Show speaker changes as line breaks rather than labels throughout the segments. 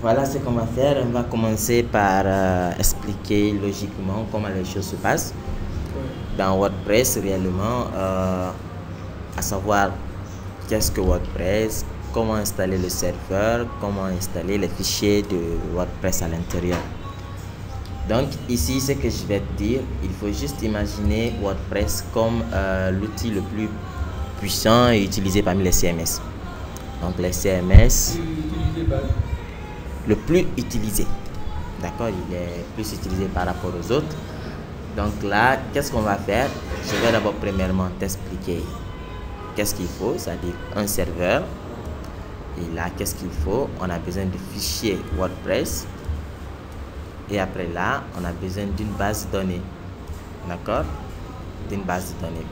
Voilà ce qu'on va faire. On va commencer par expliquer logiquement comment les choses se passent dans WordPress réellement, à savoir qu'est-ce que WordPress, comment installer le serveur, comment installer les fichiers de WordPress à l'intérieur. Donc ici, ce que je vais te dire, il faut juste imaginer WordPress comme l'outil le plus puissant et utilisé parmi les CMS. Donc les CMS, le plus utilisé, d'accord, il est plus utilisé par rapport aux autres. Donc là, qu'est-ce qu'on va faire? Je vais d'abord premièrement t'expliquer qu'est-ce qu'il faut, c'est-à-dire un serveur. Et là, qu'est-ce qu'il faut? On a besoin de fichiers WordPress. Et après là, on a besoin d'une base de données. D'accord? D'une base de données.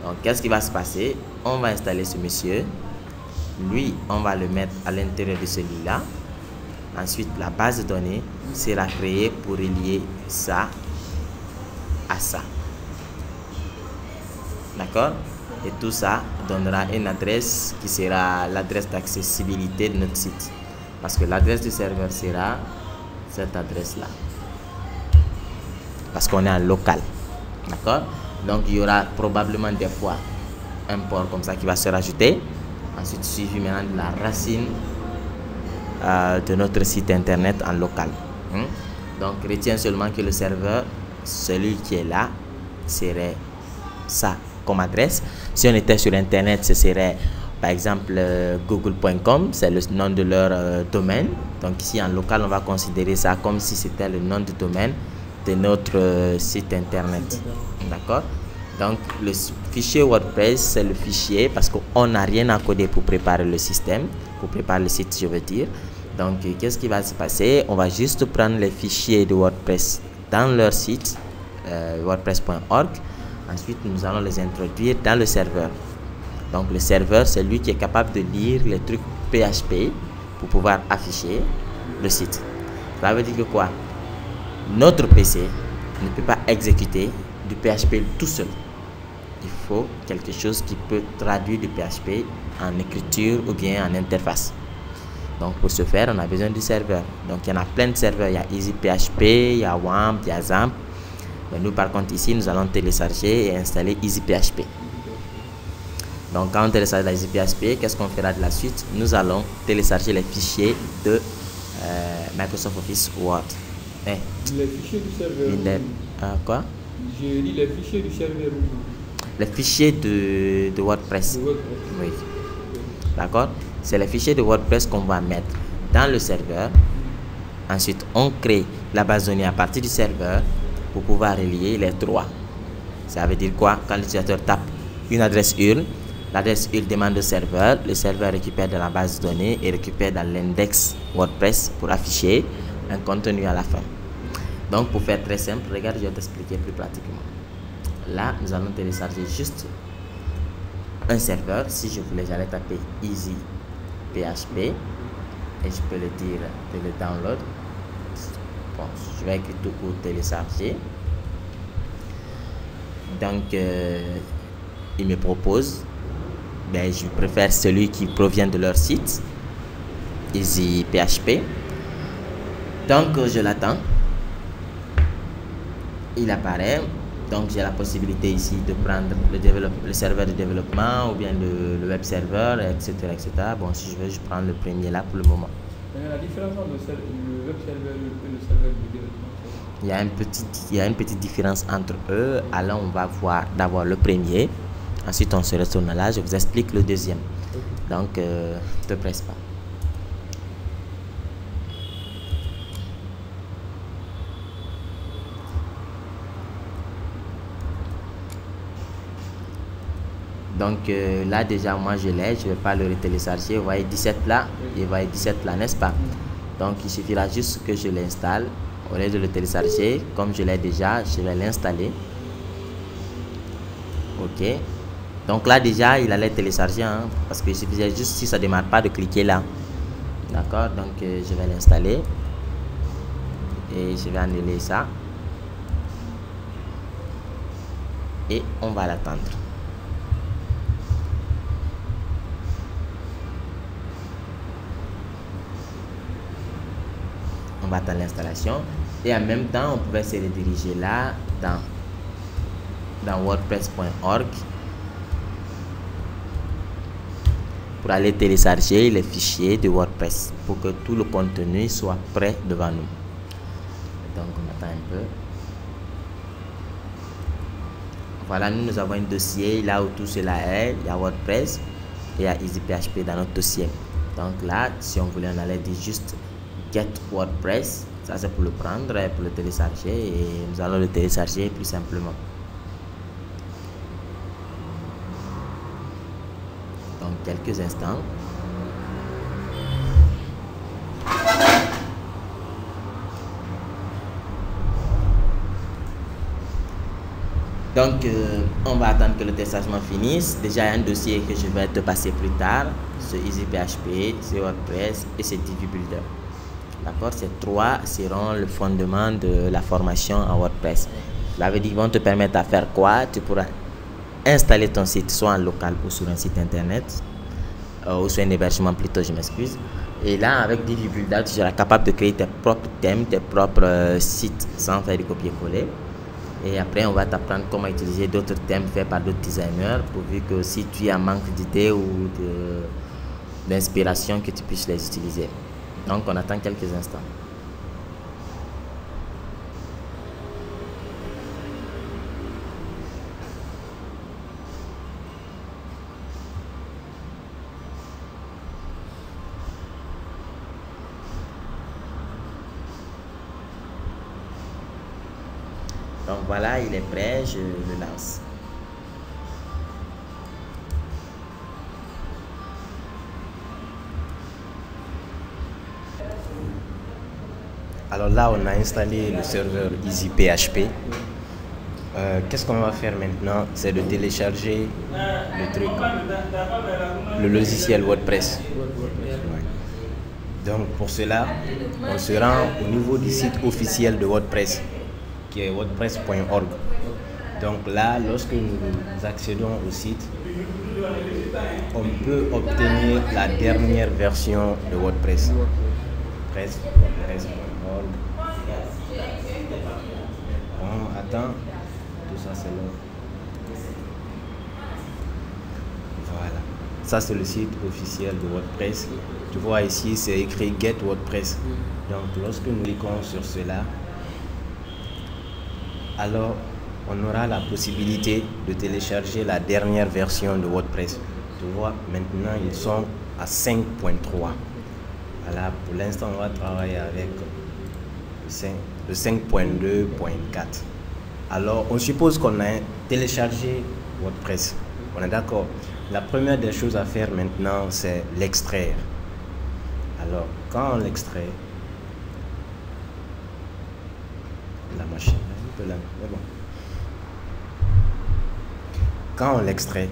Donc, qu'est-ce qui va se passer? On va installer ce monsieur. Lui, on va le mettre à l'intérieur de celui-là. Ensuite, la base de données sera créée pour relier ça à ça. D'accord? Et tout ça donnera une adresse qui sera l'adresse d'accessibilité de notre site. Parce que l'adresse du serveur sera cette adresse-là. Parce qu'on est en local. D'accord? Donc, il y aura probablement des fois un port comme ça qui va se rajouter. Ensuite, suivi maintenant de la racine de notre site internet en local. Donc, retiens seulement que le serveur, celui qui est là, serait ça comme adresse. Si on était sur internet, ce serait par exemple google.com, c'est le nom de leur domaine. Donc ici en local, on va considérer ça comme si c'était le nom du domaine de notre site internet. D'accord? Donc le fichier WordPress, c'est le fichier parce qu'on n'a rien à coder pour préparer le système, pour préparer le site, je veux dire. Donc qu'est-ce qui va se passer? On va juste prendre les fichiers de WordPress dans leur site wordpress.org. Ensuite, nous allons les introduire dans le serveur. Donc, le serveur, c'est lui qui est capable de lire les trucs PHP pour pouvoir afficher le site. Ça veut dire que quoi? Notre PC ne peut pas exécuter du PHP tout seul. Il faut quelque chose qui peut traduire du PHP en écriture ou bien en interface. Donc, pour ce faire, on a besoin du serveur. Donc, il y en a plein de serveurs. Il y a EasyPHP, il y a WAMP, il y a XAMPP. Mais nous, par contre, ici, nous allons télécharger et installer EasyPHP. Donc, quand on télécharge la EasyPHP, qu'est-ce qu'on fera de la suite? Nous allons télécharger les fichiers de Microsoft Office Word.
Les fichiers du serveur.
Quoi?
J'ai dit les fichiers du serveur.
Les fichiers de WordPress. Oui. D'accord? C'est les fichiers de WordPress qu'on va mettre dans le serveur. Ensuite, on crée la base de données à partir du serveur pour pouvoir relier les trois. Ça veut dire quoi? Quand l'utilisateur tape une adresse URL, l'adresse URL demande au serveur, le serveur récupère dans la base de données et récupère dans l'index WordPress pour afficher un contenu à la fin. Donc, pour faire très simple, regarde, je vais t'expliquer plus pratiquement. Là, nous allons télécharger juste un serveur. Si je voulais, j'allais taper EasyPHP et je peux le dire de le download. Bon, je vais écrire tout pour télécharger. Donc, il me propose, je préfère celui qui provient de leur site, EasyPHP. Donc, je l'attends. Il apparaît. Donc, j'ai la possibilité ici de prendre le serveur de développement ou bien le web server, etc., etc. Bon, si je veux, je prends le premier là pour le moment.
La différence entre le web server et le serveur de développement?
Il y a une petite différence entre eux. Alors, on va voir d'abord le premier. Ensuite, on se retourne là. Je vous explique le deuxième. Donc, ne te presse pas. Donc là déjà moi je l'ai, je ne vais pas le télécharger. Vous voyez 17 là, et vous voyez 17 là, n'est-ce pas? Donc il suffira juste que je l'installe. Au lieu de le télécharger, comme je l'ai déjà, je vais l'installer. Ok. Donc là déjà il allait télécharger, parce qu'il suffisait juste, si ça ne démarre pas, de cliquer là. D'accord, donc je vais l'installer. Et je vais annuler ça. Et on va l'attendre. On va attendre l'installation. Et en même temps, on pouvait se rediriger là dans wordpress.org pour aller télécharger les fichiers de WordPress pour que tout le contenu soit prêt devant nous. Donc on attend un peu. Voilà, nous avons un dossier là où tout cela est. Il y a WordPress et il y a EasyPHP dans notre dossier. Donc là, si on voulait, on allait dire juste Get WordPress. Ça c'est pour le prendre et pour le télécharger, et nous allons le télécharger plus simplement. Donc quelques instants. Donc on va attendre que le téléchargement finisse. Déjà il y a un dossier que je vais te passer plus tard, ce EasyPHP, ce WordPress et ce Divi Builder. D'accord, ces trois seront le fondement de la formation en WordPress. Cela veut dire qu'ils vont te permettre à faire quoi? Tu pourras installer ton site soit en local ou sur un site internet, ou sur un hébergement plutôt, je m'excuse. Et là, avec Divi Builder, tu seras capable de créer tes propres thèmes, tes propres sites sans faire du copier-coller. Et après, on va t'apprendre comment utiliser d'autres thèmes faits par d'autres designers, pourvu que si tu as un manque d'idées ou d'inspiration, que tu puisses les utiliser. Donc, on attend quelques instants. Donc voilà, il est prêt, je le lance.
Alors là, on a installé le serveur EasyPHP. Qu'est-ce qu'on va faire maintenant? C'est de télécharger le truc, le logiciel WordPress. Ouais. Donc pour cela, on se rend au niveau du site officiel de WordPress, qui est wordpress.org. Donc là, lorsque nous accédons au site, on peut obtenir la dernière version de WordPress. WordPress.org. On attend, tout ça c'est là. Voilà. Ça c'est le site officiel de WordPress. Tu vois ici, c'est écrit Get WordPress. Donc lorsque nous cliquons sur cela, alors on aura la possibilité de télécharger la dernière version de WordPress. Tu vois, maintenant ils sont à 5.3. Voilà, pour l'instant on va travailler avec le 5.2.4. Alors on suppose qu'on a téléchargé WordPress. On est d'accord. La première des choses à faire maintenant, c'est l'extraire. Alors quand on l'extrait, la machine est un peu lente, mais bon. Quand on l'extrait,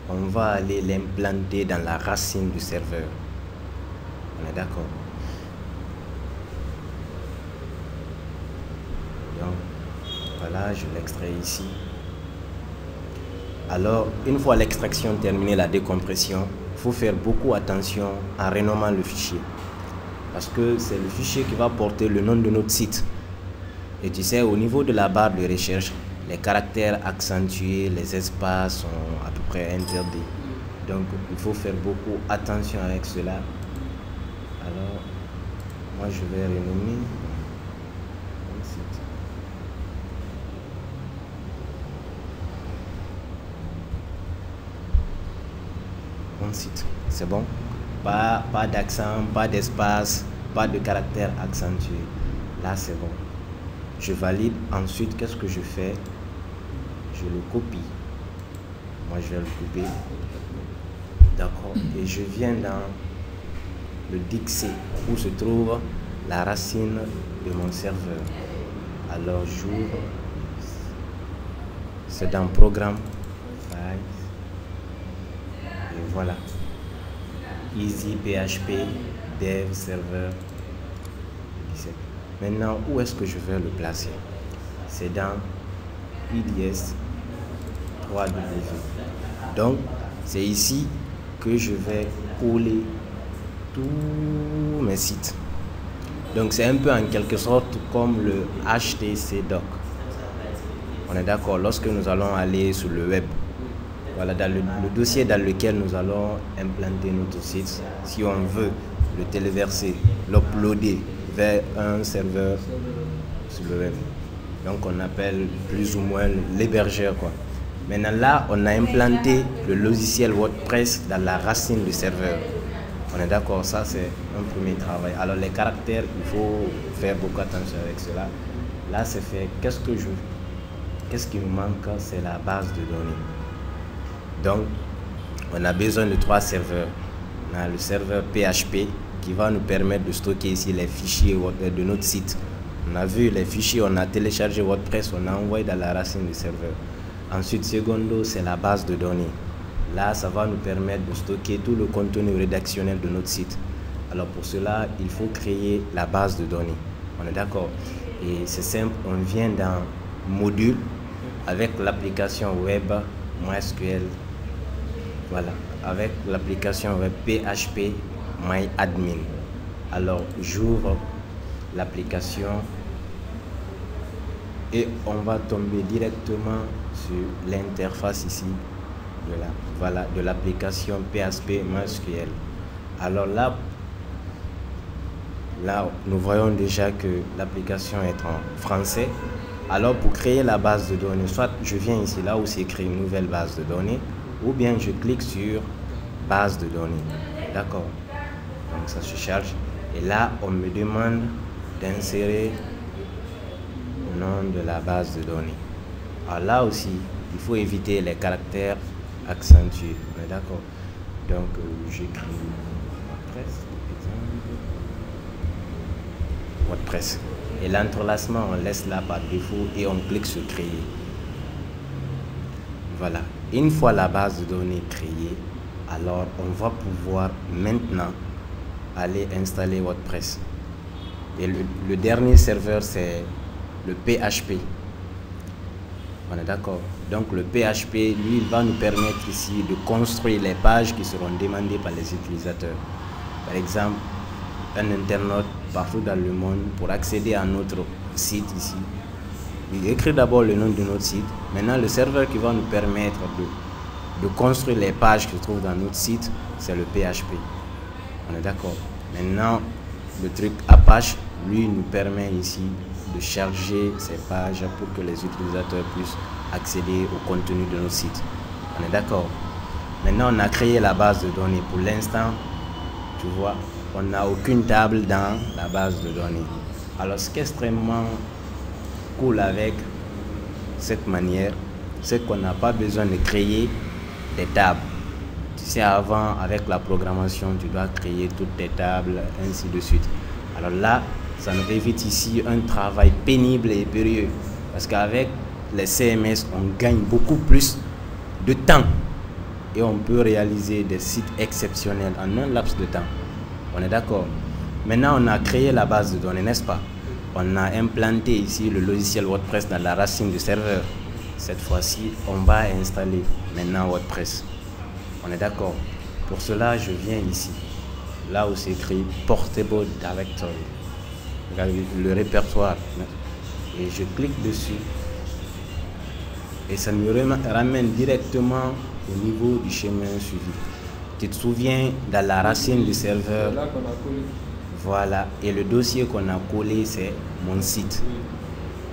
on va aller l'implanter dans la racine du serveur. On est d'accord. Donc, voilà, je l'extrais ici. Alors, une fois l'extraction terminée, la décompression, il faut faire beaucoup attention en renommant le fichier. Parce que c'est le fichier qui va porter le nom de notre site. Et tu sais, au niveau de la barre de recherche, les caractères accentués, les espaces sont à peu près interdits. Donc, il faut faire beaucoup attention avec cela. Alors, moi, je vais renommer mon site. Mon site, c'est bon? Pas d'accent, pas d'espace, pas de caractère accentué. Là, c'est bon. Je valide. Ensuite, qu'est-ce que je fais? Je le copie. Moi, je vais le couper. D'accord. Et je viens dans le Dixé où se trouve la racine de mon serveur. Alors, j'ouvre. C'est dans Programme. Et voilà. EasyPHP Dev Server 17. Maintenant, où est-ce que je vais le placer? C'est dans IDS 3W. Donc, c'est ici que je vais coller tous mes sites. Donc c'est un peu en quelque sorte comme le HTC-Doc. On est d'accord, lorsque nous allons aller sur le web, voilà, dans le dossier dans lequel nous allons implanter notre site, si on veut le téléverser, l'uploader vers un serveur sur le web. Donc on appelle plus ou moins l'hébergeur, quoi. Maintenant là, on a implanté le logiciel WordPress dans la racine du serveur. On est d'accord, ça c'est un premier travail. Alors les caractères, il faut faire beaucoup attention avec cela. Là c'est fait. Qu'est-ce qui nous manque? C'est la base de données. Donc on a besoin de 3 serveurs. On a le serveur PHP qui va nous permettre de stocker ici les fichiers de notre site. On a vu les fichiers, on a téléchargé WordPress, on a envoyé dans la racine du serveur. Ensuite, secondo, c'est la base de données. Là, ça va nous permettre de stocker tout le contenu rédactionnel de notre site. Alors pour cela, il faut créer la base de données. On est d'accord? Et c'est simple, on vient dans module avec l'application web MySQL. Voilà, avec l'application web PHP MyAdmin. Alors j'ouvre l'application et on va tomber directement sur l'interface ici de l'application PHP MySQL. Alors là, nous voyons déjà que l'application est en français. Alors pour créer la base de données, soit je viens ici là où c'est écrit une nouvelle base de données, ou bien je clique sur base de données. D'accord? Donc ça se charge. Et là, on me demande d'insérer le nom de la base de données. Alors là aussi, il faut éviter les caractères accentués. On est d'accord? Donc j'écris WordPress. Et l'entrelacement, on laisse là par défaut et on clique sur créer. Voilà. Une fois la base de données créée, alors on va pouvoir maintenant aller installer WordPress. Et le dernier serveur, c'est le PHP. On est d'accord? Donc le PHP, lui, il va nous permettre ici de construire les pages qui seront demandées par les utilisateurs. Par exemple, un internaute partout dans le monde, pour accéder à notre site ici, il écrit d'abord le nom de notre site. Maintenant, le serveur qui va nous permettre de construire les pages qui se trouvent dans notre site, c'est le PHP. On est d'accord? Maintenant, le truc Apache, lui, nous permet ici de charger ces pages pour que les utilisateurs puissent accéder au contenu de notre site. On est d'accord? Maintenant, on a créé la base de données. Pour l'instant, tu vois, on n'a aucune table dans la base de données. Alors, ce qui est extrêmement cool avec cette manière, c'est qu'on n'a pas besoin de créer des tables. Tu sais, avant, avec la programmation, tu dois créer toutes tes tables, ainsi de suite. Alors là, ça nous évite ici un travail pénible et périlleux. Parce qu'avec les CMS, on gagne beaucoup plus de temps. Et on peut réaliser des sites exceptionnels en un laps de temps. On est d'accord? Maintenant, on a créé la base de données, n'est-ce pas? On a implanté ici le logiciel WordPress dans la racine du serveur. Cette fois-ci, on va installer maintenant WordPress. On est d'accord? Pour cela, je viens ici, là où c'est écrit Portable Directory. Regardez le répertoire. Et je clique dessus. Et ça me ramène directement au niveau du chemin suivi. Tu te souviens, dans la racine du serveur,
là qu'on a collé.
voilà, et le dossier qu'on a collé, c'est mon site.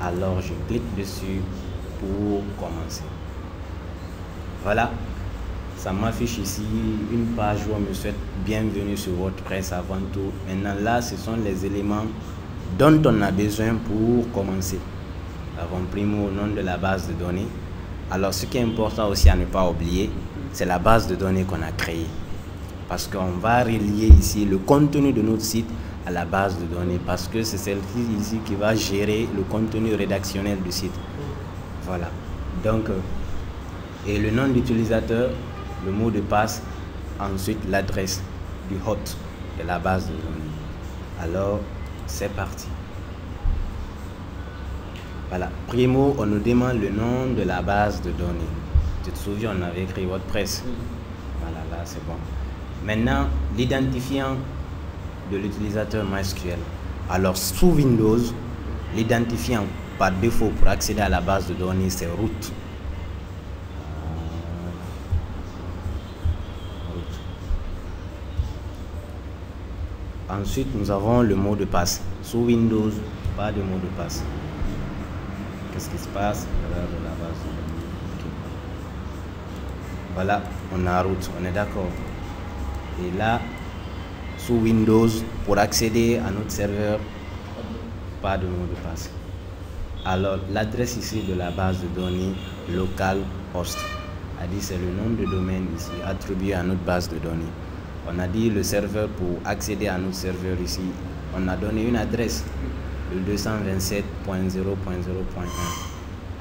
Alors, je clique dessus pour commencer. Voilà, ça m'affiche ici une page où on me souhaite bienvenue sur WordPress avant tout. Maintenant, là, ce sont les éléments dont on a besoin pour commencer. Avant primo, nom de la base de données. Alors, ce qui est important aussi à ne pas oublier, c'est la base de données qu'on a créée. Parce qu'on va relier ici le contenu de notre site à la base de données. Parce que c'est celle-ci ici qui va gérer le contenu rédactionnel du site. Voilà. Donc, et le nom d'utilisateur, le mot de passe, ensuite l'adresse du hôte de la base de données. Alors, c'est parti. Voilà. Primo, on nous demande le nom de la base de données. Tu te souviens, on avait écrit WordPress. Voilà, là, c'est bon. Maintenant, l'identifiant de l'utilisateur MySQL. Alors sous Windows, l'identifiant par défaut pour accéder à la base de données, c'est root. Ensuite, nous avons le mot de passe. Sous Windows, pas de mot de passe. Qu'est-ce qui se passe? Erreur de la base de données. Okay. Voilà, on a root, on est d'accord. Et là, sous Windows, pour accéder à notre serveur, pas de mot de passe. Alors, l'adresse ici de la base de données localhost, a dit c'est le nom de domaine ici attribué à notre base de données. On a dit le serveur, pour accéder à notre serveur ici, on a donné une adresse, le 227.0.0.1.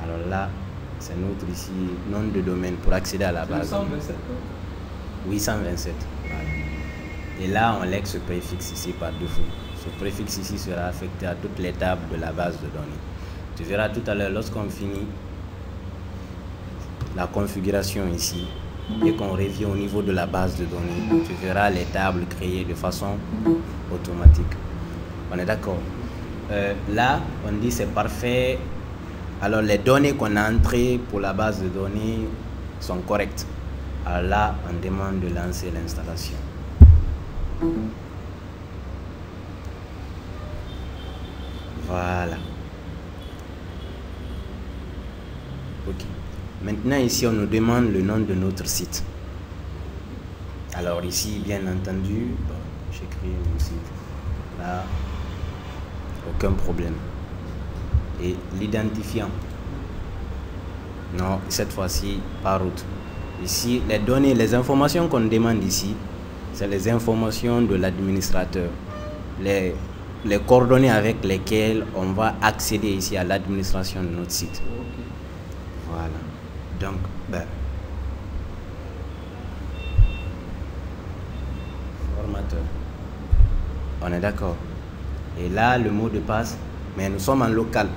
Alors là, c'est notre ici nom de domaine pour accéder à la base.
827,
827. Voilà. Et là, on lègue ce préfixe ici par défaut. Ce préfixe ici sera affecté à toutes les tables de la base de données. Tu verras tout à l'heure, lorsqu'on finit la configuration ici, et qu'on revient au niveau de la base de données, tu verras les tables créées de façon automatique. On est d'accord? Là, on dit c'est parfait. Alors, les données qu'on a entrées pour la base de données sont correctes. Alors là, on demande de lancer l'installation. Voilà. Ok. Maintenant, ici, on nous demande le nom de notre site. Alors ici, bien entendu, j'écris mon site. Là, aucun problème. Et l'identifiant. Non, cette fois-ci, par route. Ici, les données, les informations qu'on demande ici, c'est les informations de l'administrateur. Les coordonnées avec lesquelles on va accéder ici à l'administration de notre site. Voilà. Donc, formateur. On est d'accord. Et là, le mot de passe, mais nous sommes en local,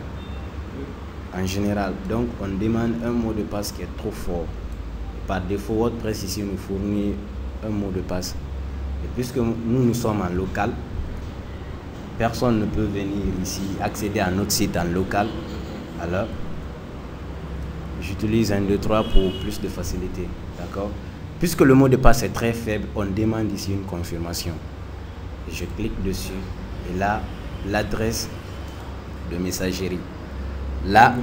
en général. Donc, on demande un mot de passe qui est trop fort. Par défaut, WordPress ici nous fournit un mot de passe. Et puisque nous sommes en local, personne ne peut venir ici accéder à notre site en local. Alors, j'utilise 1, 2, 3 pour plus de facilité. D'accord? Puisque le mot de passe est très faible, on demande ici une confirmation. Je clique dessus et là, l'adresse de messagerie. Là,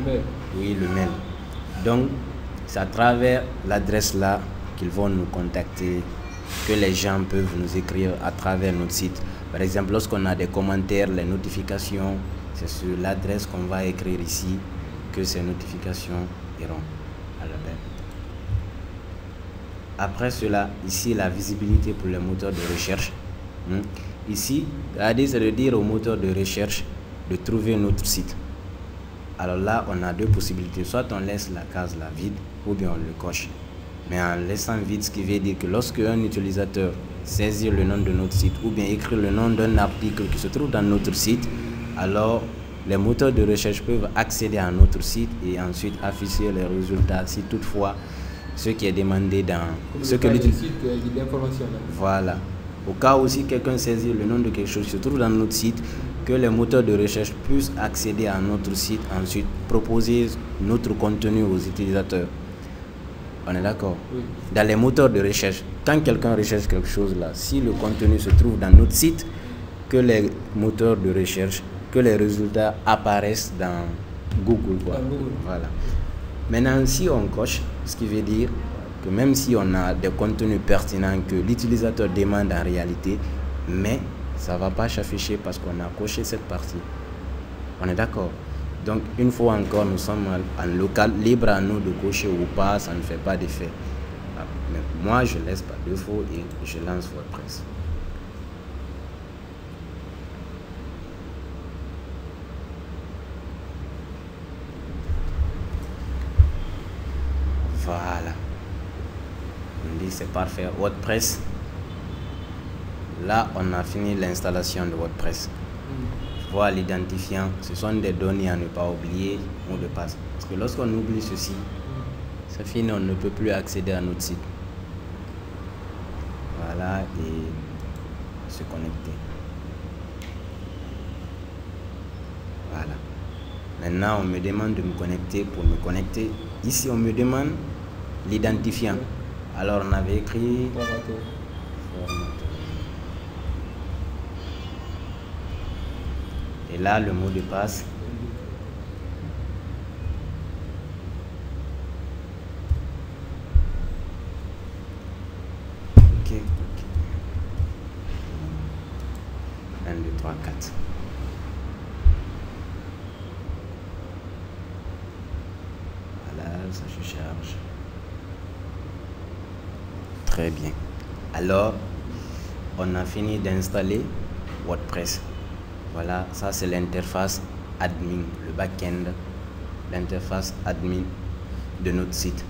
oui, le mail. Donc, c'est à travers l'adresse là qu'ils vont nous contacter, que les gens peuvent nous écrire à travers notre site. Par exemple, lorsqu'on a des commentaires, les notifications, c'est sur l'adresse qu'on va écrire ici que ces notifications iront à la bête. Après cela, ici, la visibilité pour les moteurs de recherche. Ici, c'est de dire au moteur de recherche de trouver notre site. Alors là, on a deux possibilités. Soit on laisse la case là vide, ou bien on le coche. Mais en laissant vide, ce qui veut dire que lorsque un utilisateur saisit le nom de notre site, ou bien écrit le nom d'un article qui se trouve dans notre site, alors les moteurs de recherche peuvent accéder à notre site et ensuite afficher les résultats si toutefois ce qui est demandé dans ce que l'utilisateur. Voilà. Au cas où si quelqu'un saisit le nom de quelque chose qui se trouve dans notre site, que les moteurs de recherche puissent accéder à notre site, ensuite proposer notre contenu aux utilisateurs. On est d'accord? Oui. Dans les moteurs de recherche, quand quelqu'un recherche quelque chose là, si le contenu se trouve dans notre site, que les moteurs de recherche, que les résultats apparaissent dans Google, quoi. Voilà. Maintenant, si on coche, ce qui veut dire que même si on a des contenus pertinents que l'utilisateur demande en réalité, mais ça ne va pas s'afficher parce qu'on a coché cette partie. On est d'accord? Donc, une fois encore, nous sommes en local, libre à nous de cocher ou pas, ça ne fait pas d'effet. Mais moi, je laisse par défaut et je lance WordPress. Voilà. On dit c'est parfait. WordPress. Là, on a fini l'installation de WordPress. Voilà l'identifiant. Ce sont des données à ne pas oublier, mot de passe. Parce que lorsqu'on oublie ceci, c'est fini, on ne peut plus accéder à notre site. Voilà, et se connecter. Maintenant, on me demande de me connecter. Pour me connecter, ici, on me demande l'identifiant. Alors, on avait écrit
Formateur.
formateur. Et là, le mot de passe. Ok. 1, 2, 3, 4. Voilà, ça se charge. Très bien. Alors, on a fini d'installer WordPress. Voilà, ça c'est l'interface admin, le back-end, l'interface admin de notre site.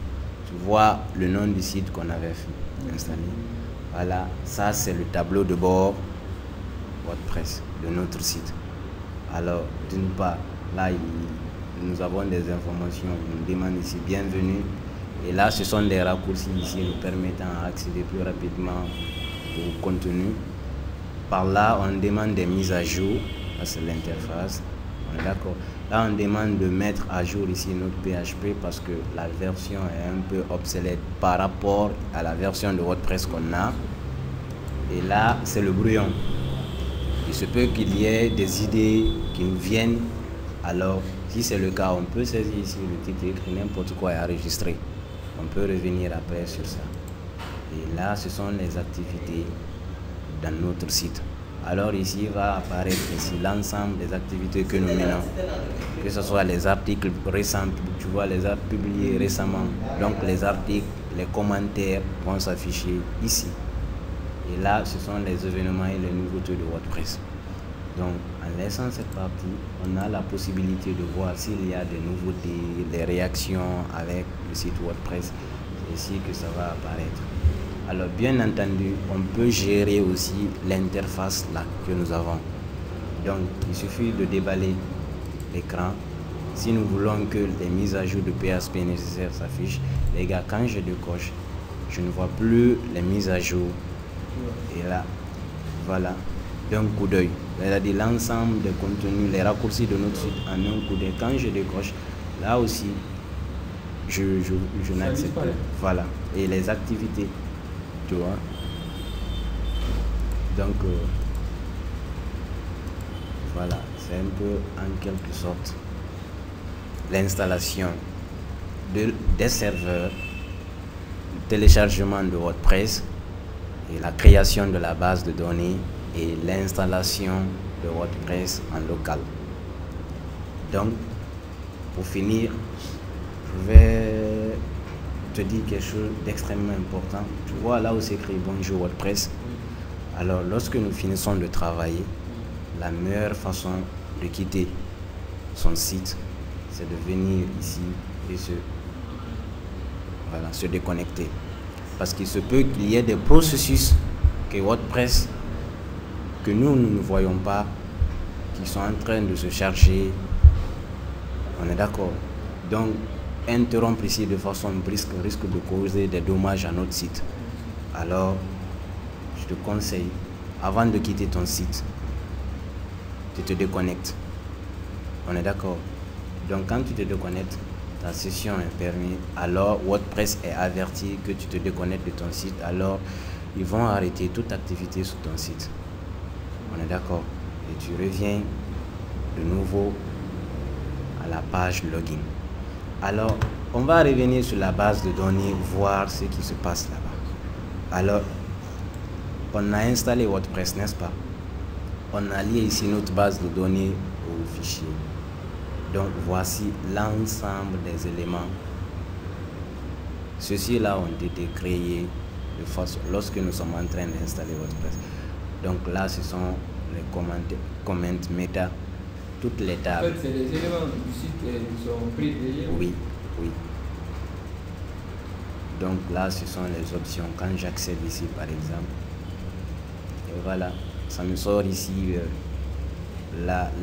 Tu vois le nom du site qu'on avait installé. Voilà, ça c'est le tableau de bord WordPress de notre site. Alors, d'une part, là, nous avons des informations. On nous demande ici bienvenue. Et là, ce sont des raccourcis ici nous permettant d'accéder plus rapidement au contenu. Par là, on demande des mises à jour. Là, c'est l'interface. On est d'accord. Là, on demande de mettre à jour ici notre PHP parce que la version est un peu obsolète par rapport à la version de WordPress qu'on a. Et là, c'est le brouillon. Il se peut qu'il y ait des idées qui nous viennent. Alors, si c'est le cas, on peut saisir ici le titre, écrire n'importe quoi et enregistrer. On peut revenir après sur ça. Et là, ce sont les activités dans notre site. Alors ici va apparaître ici l'ensemble des activités que nous menons, que ce soit les articles récents, tu vois les articles publiés récemment, donc les articles, les commentaires vont s'afficher ici. Et là, ce sont les événements et les nouveautés de WordPress. Donc, en laissant cette partie, on a la possibilité de voir s'il y a des nouveautés, des réactions avec le site WordPress. C'est ici que ça va apparaître. Alors, bien entendu, on peut gérer aussi l'interface là que nous avons. Donc, il suffit de déballer l'écran. Si nous voulons que les mises à jour de PHP nécessaires s'affichent, les gars, quand je décoche, je ne vois plus les mises à jour. Et là, voilà, d'un coup d'œil. C'est-à-dire l'ensemble des contenus, les raccourcis de notre site en un coup d'œil. Quand je décoche, là aussi, je n'accepte pas. Voilà. Et les activités, tu vois. Donc, voilà, c'est un peu en quelque sorte l'installation des serveurs, le téléchargement de WordPress et la création de la base de données et l'installation de WordPress en local. Donc, pour finir, je vais te dire quelque chose d'extrêmement important. Tu vois là où c'est écrit Bonjour WordPress. Alors, lorsque nous finissons de travailler, la meilleure façon de quitter son site, c'est de venir ici et se déconnecter. Parce qu'il se peut qu'il y ait des processus que WordPress, que nous ne voyons pas, qui sont en train de se charger. On est d'accord. Donc, interrompre ici de façon brusque risque de causer des dommages à notre site. Alors, je te conseille, avant de quitter ton site, tu te déconnectes. On est d'accord. Donc, quand tu te déconnectes, ta session est permise. Alors, WordPress est averti que tu te déconnectes de ton site. Alors, ils vont arrêter toute activité sur ton site. On est d'accord. Et tu reviens de nouveau à la page login. Alors, on va revenir sur la base de données, voir ce qui se passe là-bas. Alors, on a installé WordPress, n'est-ce pas? On a lié ici notre base de données au fichier. Donc, voici l'ensemble des éléments. Ceux-ci-là ont été créés de façon, lorsque nous sommes en train d'installer WordPress. Donc là, ce sont les comments méta, toutes les tables.
En fait, c'est les éléments du site qui sont pris derrière.
Oui, oui. Donc là, ce sont les options. Quand j'accède ici, par exemple, et voilà, ça me sort ici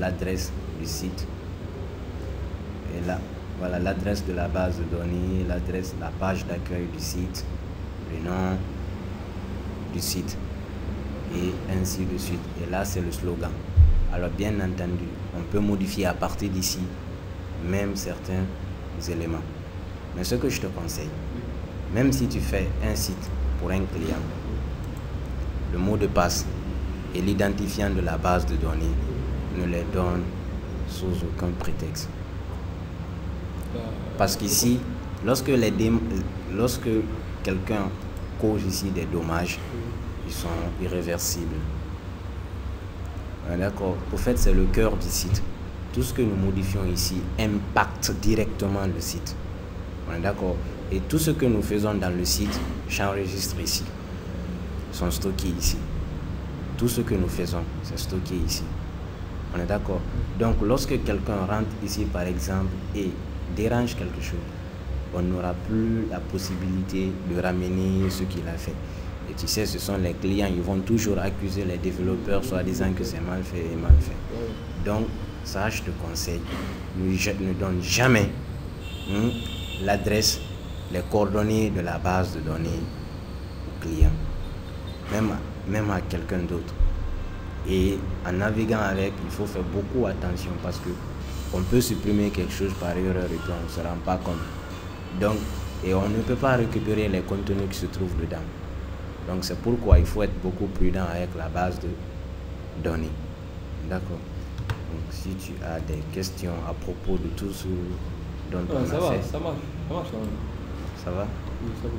l'adresse du site. Et là, voilà l'adresse de la base de données, l'adresse, la page d'accueil du site, le nom du site, et ainsi de suite. Et là, c'est le slogan. Alors, bien entendu, on peut modifier à partir d'ici même certains éléments. Mais ce que je te conseille, même si tu fais un site pour un client, le mot de passe et l'identifiant de la base de données, ne les donne sous aucun prétexte. Parce qu'ici, lorsque quelqu'un cause ici des dommages, ils sont irréversibles. D'accord. Au fait, c'est le cœur du site. Tout ce que nous modifions ici impacte directement le site. On est d'accord. Et tout ce que nous faisons dans le site, j'enregistre ici. Ils sont stockés ici. Tout ce que nous faisons, c'est stocké ici. On est d'accord. Donc, lorsque quelqu'un rentre ici, par exemple, et dérange quelque chose, on n'aura plus la possibilité de ramener ce qu'il a fait. Et tu sais, ce sont les clients, ils vont toujours accuser les développeurs, soit disant que c'est mal fait et mal fait. Donc, ça, je te conseille, ne donne jamais l'adresse, les coordonnées de la base de données au client, même à quelqu'un d'autre. Et en naviguant avec, il faut faire beaucoup attention parce que on peut supprimer quelque chose par erreur et puis on ne se rend pas compte. Donc, et on ne peut pas récupérer les contenus qui se trouvent dedans. Donc c'est pourquoi il faut être beaucoup prudent avec la base de données. D'accord. Donc si tu as des questions à propos de tout ce dont on a fait.
Ça marche.
Ça va?
Oui, ça va.